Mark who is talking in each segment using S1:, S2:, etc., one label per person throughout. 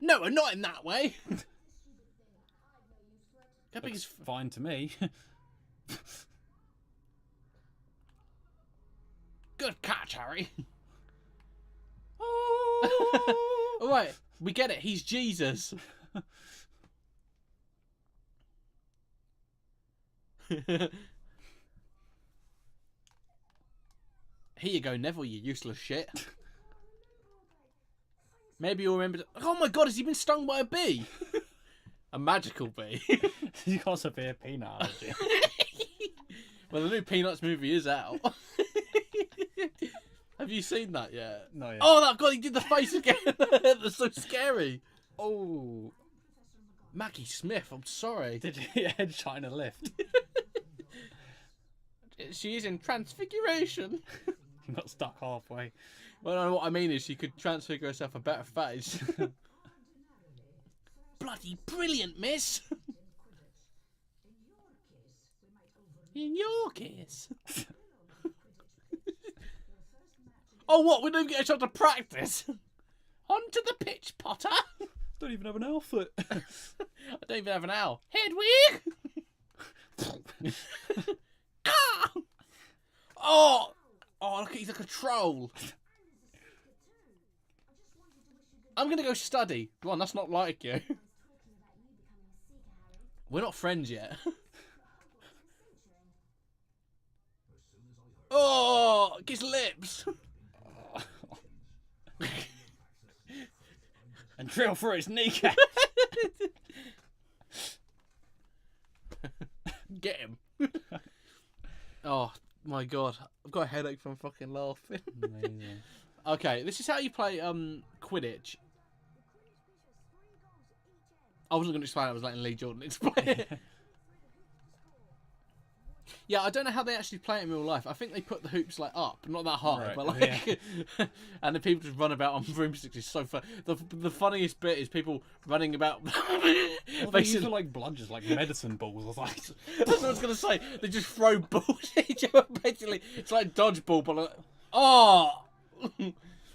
S1: No, not in that way. How big
S2: Looks
S1: is...
S2: fine to me.
S1: Good catch, Harry.
S2: Oh!
S1: All right, we get it. He's Jesus. Here you go, Neville, you useless shit. Maybe you'll remember... Oh my god, has he been stung by a bee? A magical bee.
S2: You got severe peanut allergy.
S1: Well, the new Peanuts movie is out. Have you seen that yet?
S2: No, yeah.
S1: Oh, that god, he did the face again. That's so scary.
S2: Oh.
S1: Maggie Smith, I'm sorry.
S2: Did your head shine a lift?
S1: She is in transfiguration.
S2: You got stuck halfway.
S1: Well, no, what I mean is she could transfigure herself a better face. Bloody brilliant, miss. In your case. Oh, what? We don't get a shot to practice. Onto the pitch, Potter.
S2: Don't even have an outfit.
S1: I don't even have an owl. Hedwig! Ah! Oh! Oh, look, he's like a troll. I'm going to go study. Go on, that's not like you. We're not friends yet. Oh, kiss lips.
S2: And drill through his kneecap.
S1: Get him. Oh, my God. I've got a headache from fucking laughing.
S2: Amazing.
S1: Okay, this is how you play Quidditch. I wasn't going to explain it. I was letting Lee Jordan explain it. Yeah, I don't know how they actually play it in real life. I think they put the hoops like up, not that high,
S2: Right,
S1: but like, and the people just run about on broomsticks. It's so fun. The funniest bit is people running about.
S2: Well, they use
S1: basically,
S2: like bludgers, like medicine balls. I was like,
S1: that's what I was gonna say. They just throw balls at each other. Basically, it's like dodgeball, but like, oh,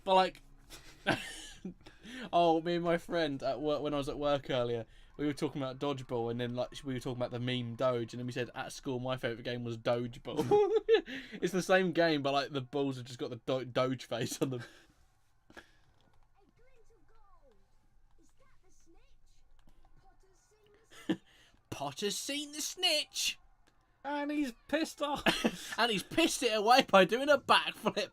S1: but like, oh, me and my friend at work when I was at work earlier. We were talking about dodgeball, and then like we were talking about the meme Doge, and then we said at school my favourite game was Dodgeball. It's the same game, but like the balls have just got the Doge face on them. Potter's seen the snitch,
S2: and he's pissed off.
S1: and he's pissed it away by doing a backflip.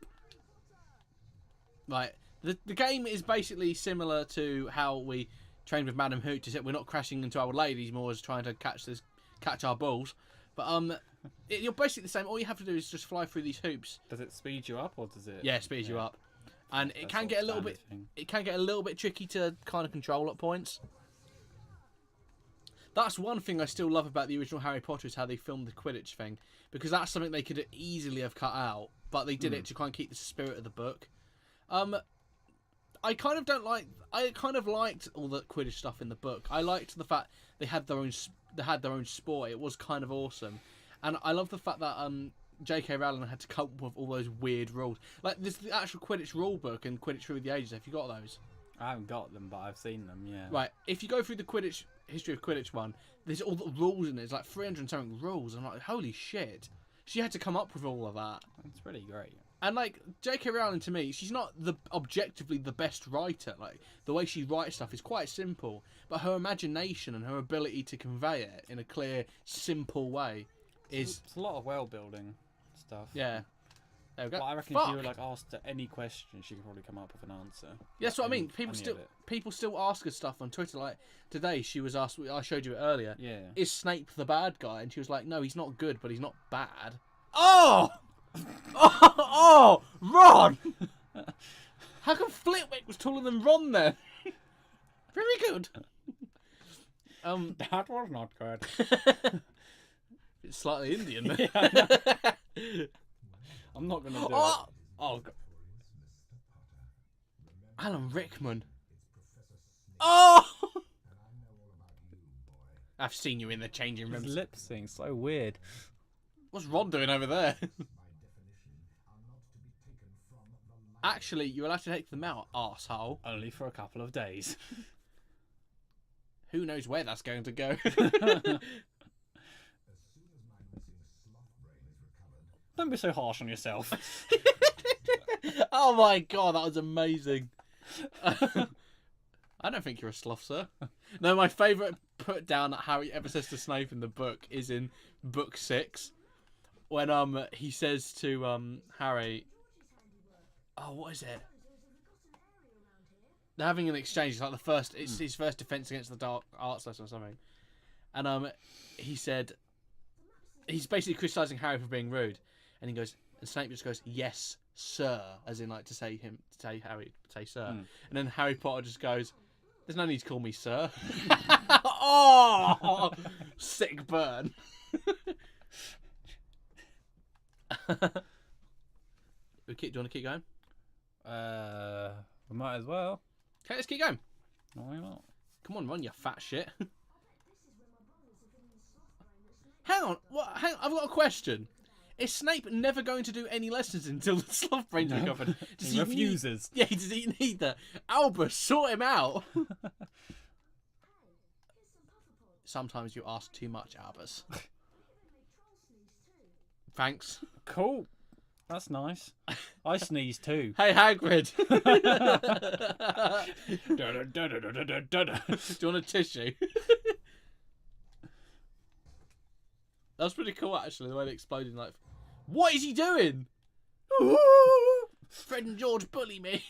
S1: Right, the game is basically similar to how we trained with Madam Hooch, except we're not crashing into our ladies, more as trying to catch our balls. But you're basically the same. All you have to do is just fly through these hoops.
S2: Does it speed you up, or does it?
S1: Yeah, it speeds you up, and it
S2: That's
S1: can
S2: all
S1: get a little bit.
S2: standard thing.
S1: It can get a little bit tricky to kind of control at points. That's one thing I still love about the original Harry Potter is how they filmed the Quidditch thing, because that's something they could easily have cut out, but they did it to kind of keep the spirit of the book. I kind of don't like. I kind of liked all the Quidditch stuff in the book. I liked the fact they had their own sport. It was kind of awesome, and I love the fact that J.K. Rowling had to come up with all those weird rules. Like there's the actual Quidditch rule book and Quidditch Through the Ages. Have you got those?
S2: I haven't got them, but I've seen them. Yeah.
S1: Right. If you go through the Quidditch history of Quidditch one, there's all the rules in it. It's like 300 and something rules. I'm like, holy shit! She had to come up with all of that.
S2: It's pretty great.
S1: And like J.K. Rowling, to me, she's not objectively the best writer. Like the way she writes stuff is quite simple, but her imagination and her ability to convey it in a clear, simple way is
S2: It's a lot of world building stuff.
S1: yeah. There we go.
S2: But I reckon if you were like asked any question, she could probably come up with an answer.
S1: Yeah, that's what I mean.
S2: Any of it.
S1: People still ask her stuff on Twitter. Like today, she was asked. I showed you it earlier.
S2: Yeah.
S1: Is Snape the bad guy? And she was like, no, he's not good, but he's not bad. Oh. Oh, Ron! How come Flitwick was taller than Ron then? Very good.
S2: That was not good.
S1: It's slightly Indian.
S2: Yeah, I'm not gonna do it.
S1: Oh, God. Alan Rickman. Oh! I've seen you in the changing
S2: His
S1: rooms.
S2: lip sync so weird.
S1: What's Ron doing over there? Actually, you're allowed to take them out, arsehole.
S2: Only for a couple of days.
S1: who knows where that's going to go.
S2: Don't be so harsh on yourself.
S1: Oh my god, that was amazing. I don't think you're a sloth, sir. No, my favourite put down that Harry ever says to Snape in the book is in book 6. When he says to Harry, oh, what is it? They're having an exchange. It's like it's his first defense against the dark arts lesson or something. And he said, he's basically criticizing Harry for being rude, and he goes, and Snape just goes, "Yes, sir," as in like to say Harry, sir. And then Harry Potter just goes, "There's no need to call me sir." Oh, sick burn. Do you want to keep going?
S2: We might as well.
S1: Okay, let's keep going.
S2: Why not?
S1: Come on, run, you fat shit. Hang on, what? Hang on, I've got a question. Is Snape never going to do any lessons until the sloth brains are recovered?
S2: He refuses.
S1: Does he need that? Albus, sort him out. Sometimes you ask too much, Albus. Thanks.
S2: Cool. That's nice. I sneeze too.
S1: Hey, Hagrid. Do you want a tissue? That was pretty cool, actually, the way they exploded. Like, what is he doing? Fred and George bully me.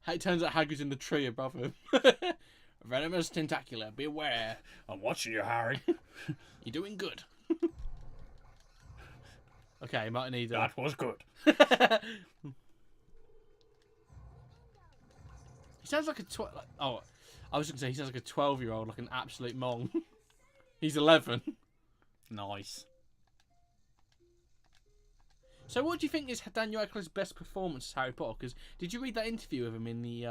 S1: It turns out Hagrid's in the tree above him. Venomous tentacular, beware.
S2: I'm watching you, Harry.
S1: You're doing good. Okay, might need
S2: That was good.
S1: He sounds like a I was going to say he sounds like a 12-year-old, like an absolute mong. He's 11.
S2: Nice.
S1: So what do you think is Daniel Radcliffe's best performance as Harry Potter? Because did you read that interview of him in the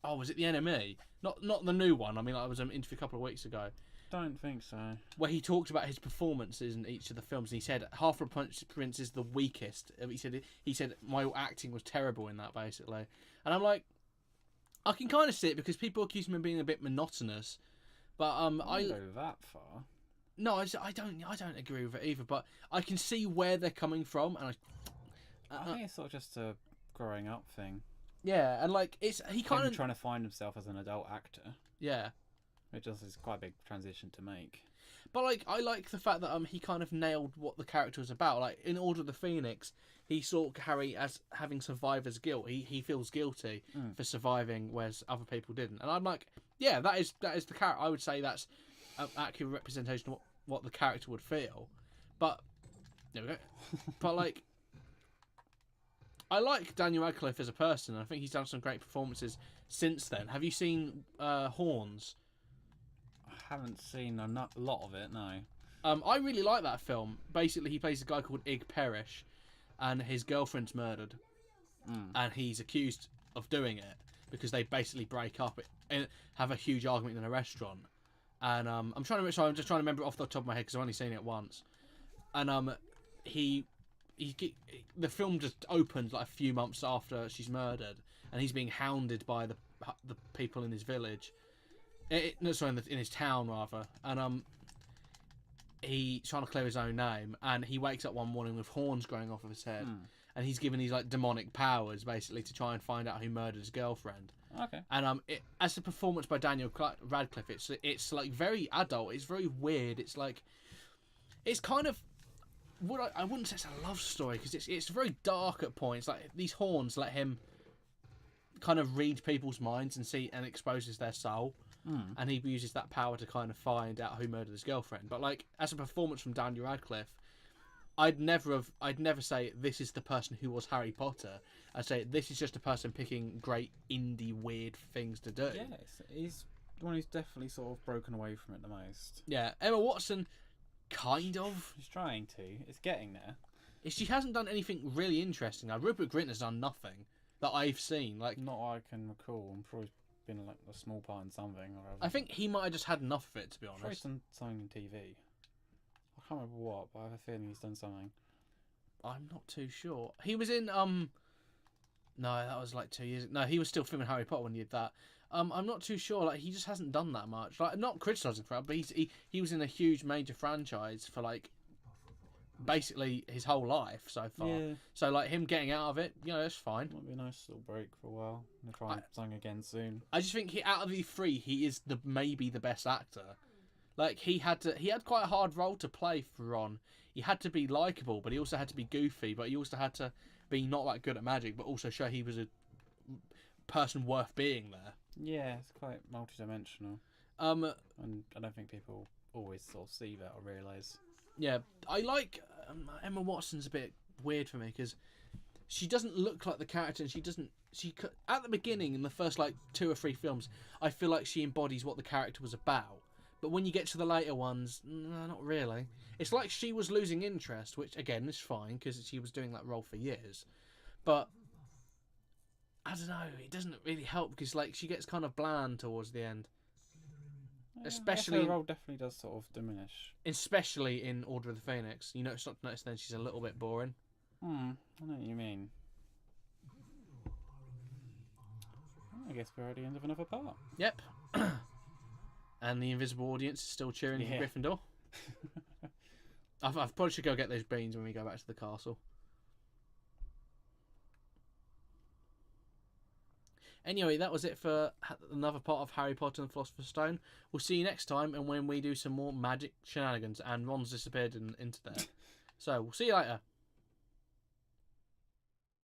S1: was it the NME? Not the new one. I mean, it was an interview a couple of weeks ago
S2: Don't think so.
S1: where he talked about his performances in each of the films, and he said Half-Blood Prince is the weakest. He said my acting was terrible in that, basically. And I'm like, I can kind of see it because people accuse him of being a bit monotonous, but
S2: I don't go that far.
S1: no, I don't agree with it either. But I can see where they're coming from, and
S2: I think it's sort of just a growing up thing.
S1: yeah, and like he kind of
S2: Trying to find himself as an adult actor.
S1: yeah.
S2: It just is quite a big transition to make.
S1: But like, I like the fact that he kind of nailed what the character was about. Like in Order of the Phoenix, he saw Harry as having survivor's guilt. He feels guilty for surviving, whereas other people didn't. And I'm like, yeah, that is the character. I would say that's an accurate representation of what the character would feel. But there we go. But like, I like Daniel Radcliffe as a person. And I think he's done some great performances since then. Have you seen Horns?
S2: I haven't seen a lot of it, no.
S1: I really like that film. Basically, he plays a guy called Ig Perish, and his girlfriend's murdered, and he's accused of doing it because they basically break up and have a huge argument in a restaurant. And I'm just trying to remember it off the top of my head because I've only seen it once. And the film just opens like a few months after she's murdered, and he's being hounded by the people in his village. In his town rather, and he's trying to clear his own name, and he wakes up one morning with horns growing off of his head, and he's given these like demonic powers basically to try and find out who murdered his girlfriend.
S2: Okay.
S1: And as a performance by Daniel Radcliffe, it's like very adult. It's very weird. It's like it's kind of I wouldn't say it's a love story because it's very dark at points. Like these horns let him kind of read people's minds and exposes their soul. And he uses that power to kind of find out who murdered his girlfriend. But like as a performance from Daniel Radcliffe, I'd never say this is the person who was Harry Potter. I'd say this is just a person picking great indie weird things to do.
S2: Yes, he's the one who's definitely sort of broken away from it the most.
S1: Yeah, Emma Watson, kind of.
S2: She's trying to. It's getting there.
S1: She hasn't done anything really interesting. Like, Rupert Grint has done nothing that I've seen. Like,
S2: not what I can recall. I'm sure he's been like a small part in something. Or
S1: I think he might have just had enough of it, to be honest.
S2: He's done something on TV. I can't remember what, but I have a feeling he's done something.
S1: I'm not too sure. He was in No, that was like 2 years. No, he was still filming Harry Potter when he did that. I'm not too sure. Like, he just hasn't done that much. Like, I'm not criticizing for it, but he was in a huge major franchise for like basically his whole life so far.
S2: Yeah.
S1: So like him getting out of it, you know, that's fine.
S2: Might be a nice little break for a while. I'm gonna try something again soon.
S1: I just think out of the three, he is maybe the best actor. Like he had quite a hard role to play for Ron. He had to be likable, but he also had to be goofy. But he also had to be not that good at magic, but also show he was a person worth being there.
S2: Yeah, it's quite multi-dimensional,
S1: And
S2: I don't think people always sort of see that or realise.
S1: yeah, I like Emma Watson's a bit weird for me because she doesn't look like the character, and she at the beginning in the first like 2 or 3 films, I feel like she embodies what the character was about. But when you get to the later ones, no, not really. It's like she was losing interest, which again is fine because she was doing that role for years. But I don't know, it doesn't really help because like she gets kind of bland towards the end.
S2: Yeah,
S1: Especially
S2: her role definitely does sort of diminish.
S1: Especially in Order of the Phoenix. You notice then she's a little bit boring.
S2: I know what you mean. I guess we're at the end of another part.
S1: Yep. And the invisible audience is still cheering for Gryffindor. I probably should go get those beans when we go back to the castle. Anyway, that was it for another part of Harry Potter and the Philosopher's Stone. We'll see you next time, and when we do some more magic shenanigans, and Ron's disappeared into there. So, we'll see you later.